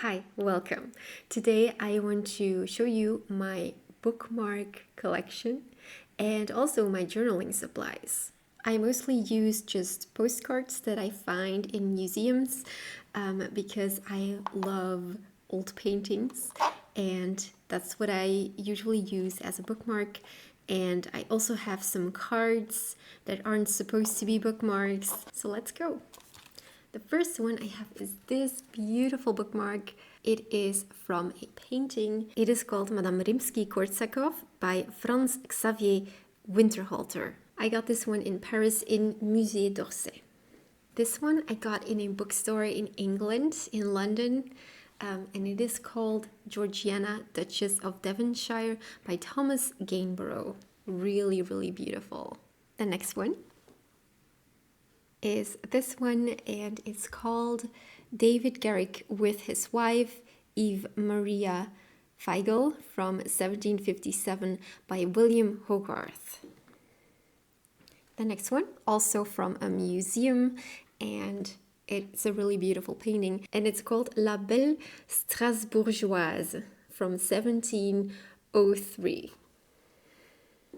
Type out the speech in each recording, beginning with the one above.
Hi, welcome. Today I want to show you my bookmark collection and also my journaling supplies. I mostly use just postcards that I find in museums because I love old paintings, and that's what I usually use as a bookmark. And I also have some cards that aren't supposed to be bookmarks. So let's go. The first one I have is this beautiful bookmark. It is from a painting. It is called Madame Rimsky-Korsakov by Franz Xavier Winterhalter. I got this one in Paris in Musée d'Orsay. This one I got in a bookstore in England, in London, and it is called Georgiana, Duchess of Devonshire by Thomas Gainsborough. Really, really beautiful. The next one is this one, and it's called David Garrick with his wife Eve Maria Feigl from 1757 by William Hogarth. The next one, also from a museum, and it's a really beautiful painting, and it's called La Belle Strasbourgeoise from 1703.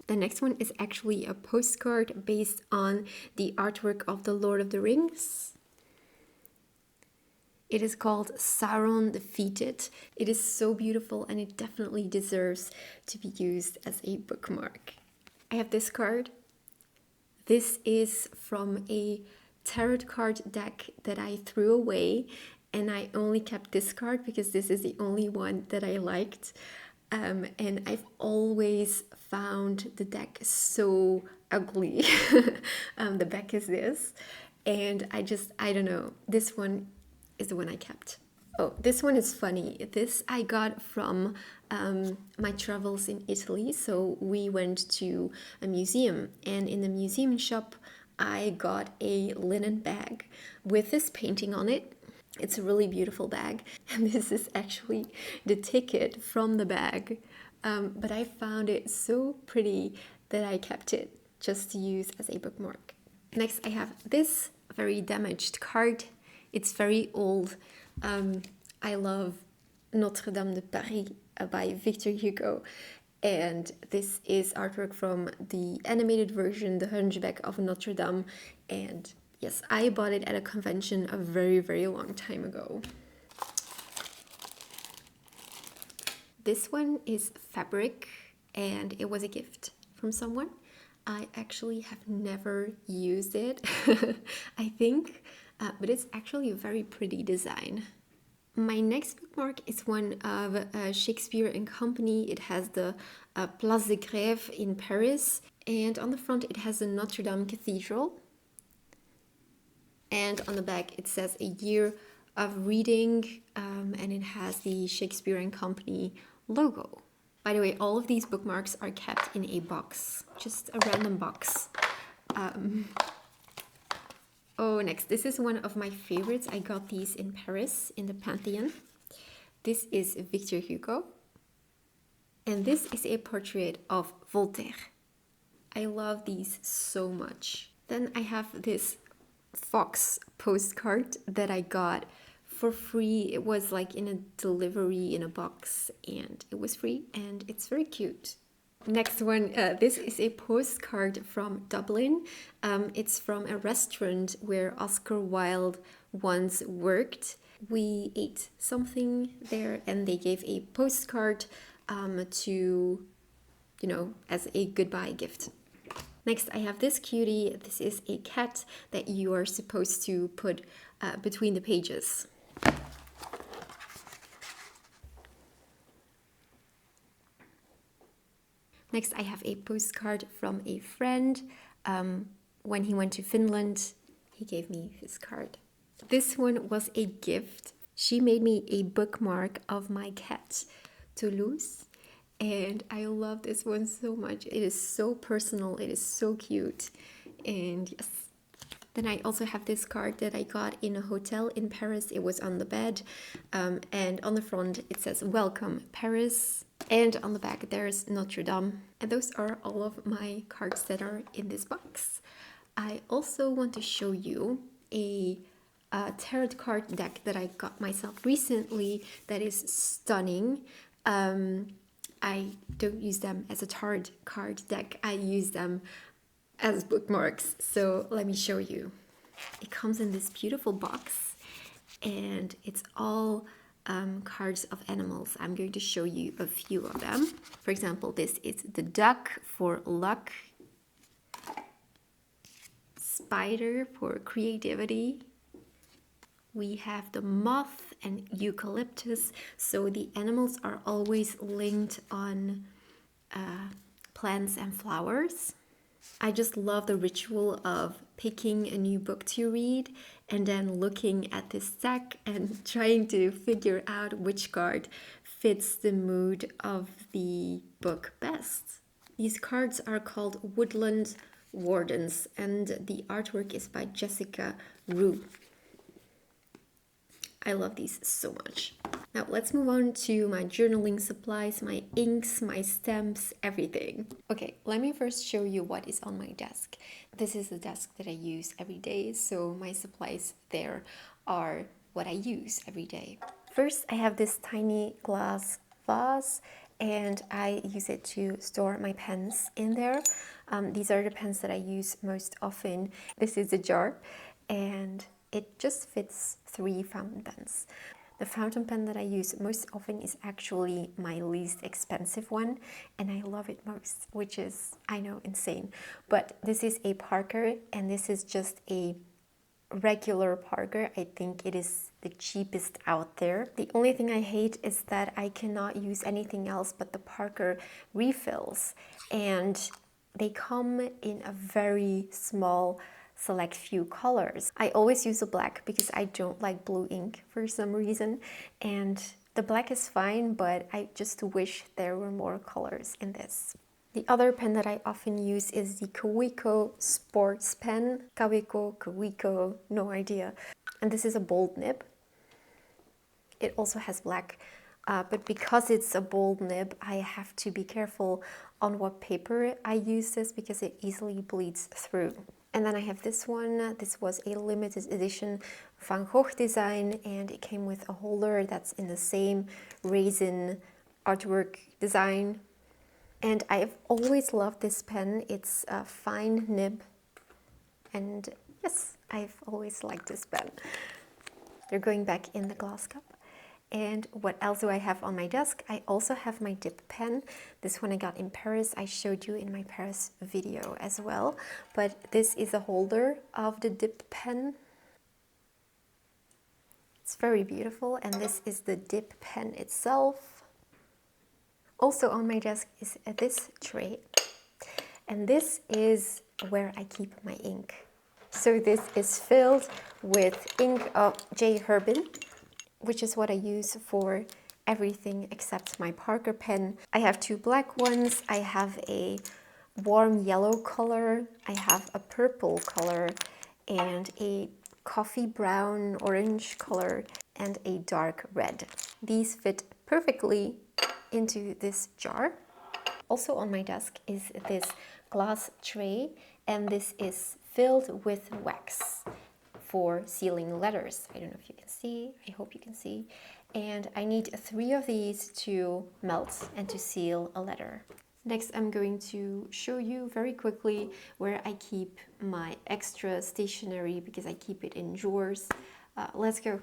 The next one is actually a postcard based on the artwork of The Lord of the Rings. It is called Sauron Defeated. It is so beautiful and it definitely deserves to be used as a bookmark. I have this card. This is from a tarot card deck that I threw away, and I only kept this card because this is the only one that I liked. And I've always found the deck so ugly. The back is this, and I don't know. This one is the one I kept. Oh, this one is funny. This I got from my travels in Italy. So we went to a museum, and in the museum shop, I got a linen bag with this painting on it. It's a really beautiful bag, and this is actually the ticket from the bag. But I found it so pretty that I kept it just to use as a bookmark. Next, I have this very damaged card. It's very old. I love Notre Dame de Paris by Victor Hugo. And this is artwork from the animated version, The Hunchback of Notre Dame. And yes, I bought it at a convention a very, very long time ago. This one is fabric, and it was a gift from someone. I actually have never used it, I think, but it's actually a very pretty design. My next bookmark is one of Shakespeare and Company. It has the Place de Grève in Paris, and on the front it has the Notre Dame Cathedral. And on the back it says a year of reading, and it has the Shakespeare and Company logo. By the way, all of these bookmarks are kept in a box, just a random box. Next, this is one of my favorites. I got these in Paris in the Pantheon. This is Victor Hugo, and this is a portrait of Voltaire. I love these so much. Then I have this fox postcard that I got for free. It was like in a delivery in a box, and it was free, and it's very cute. Next one, this is a postcard from Dublin. It's from a restaurant where Oscar Wilde once worked. We ate something there, and they gave a postcard to, as a goodbye gift. Next, I have this cutie. This is a cat that you are supposed to put between the pages. Next, I have a postcard from a friend. When he went to Finland, he gave me his card. This one was a gift. She made me a bookmark of my cat, Toulouse, and I love this one so much. It is so personal, it is so cute, and yes. Then I also have this card that I got in a hotel in Paris. It was on the bed, and on the front it says, "Welcome, Paris." And on the back there's Notre Dame. And those are all of my cards that are in this box. I also want to show you a tarot card deck that I got myself recently that is stunning. I don't use them as a tarot card deck, I use them as bookmarks. So let me show you. It comes in this beautiful box and it's all cards of animals. I'm going to show you a few of them. For example, this is the duck for luck, spider for creativity. We have the moth and eucalyptus, so the animals are always linked on plants and flowers. I just love the ritual of picking a new book to read and then looking at this deck and trying to figure out which card fits the mood of the book best. These cards are called Woodland Wardens and the artwork is by Jessica Rue. I love these so much. Now let's move on to my journaling supplies, my inks, my stamps, everything. Okay, let me first show you what is on my desk. This is the desk that I use every day, so my supplies there are what I use every day. First, I have this tiny glass vase and I use it to store my pens in there. These are the pens that I use most often. This is a jar and it just fits 3 fountain pens. The fountain pen that I use most often is actually my least expensive one and I love it most, which is, I know, insane. But this is a Parker and this is just a regular Parker. I think it is the cheapest out there. The only thing I hate is that I cannot use anything else but the Parker refills and they come in a very small select few colors. I always use a black because I don't like blue ink for some reason and the black is fine, but I just wish there were more colors in this. The other pen that I often use is the Kawiko Sports Pen. Kawiko, no idea. And this is a bold nib. It also has black, but because it's a bold nib, I have to be careful on what paper I use this because it easily bleeds through. And then I have this one. This was a limited edition Van Gogh design and it came with a holder that's in the same raisin artwork design. And I've always loved this pen. It's a fine nib and yes, I've always liked this pen. They're going back in the glass cup. And what else do I have on my desk? I also have my dip pen. This one I got in Paris. I showed you in my Paris video as well. But this is a holder of the dip pen. It's very beautiful. And this is the dip pen itself. Also on my desk is this tray. And this is where I keep my ink. So this is filled with ink of J. Herbin, which is what I use for everything except my Parker pen. I have 2 black ones, I have a warm yellow color, I have a purple color, and a coffee brown orange color, and a dark red. These fit perfectly into this jar. Also on my desk is this glass tray, and this is filled with wax for sealing letters. I don't know if you can see, I hope you can see. And I need 3 of these to melt and to seal a letter. Next, I'm going to show you very quickly where I keep my extra stationery because I keep it in drawers. Let's go.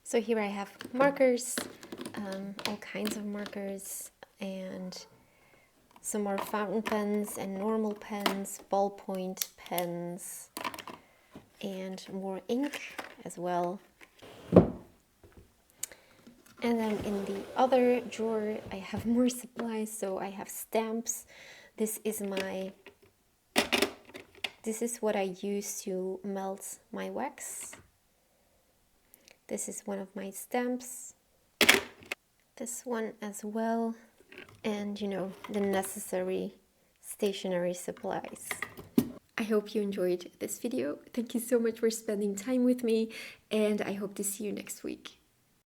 So here I have markers, all kinds of markers, and some more fountain pens and normal pens, ballpoint pens, and more ink as well. And then in the other drawer, I have more supplies. So I have stamps. This is what I use to melt my wax. This is one of my stamps. This one as well. And, you know, the necessary stationery supplies. I hope you enjoyed this video. Thank you so much for spending time with me, and I hope to see you next week.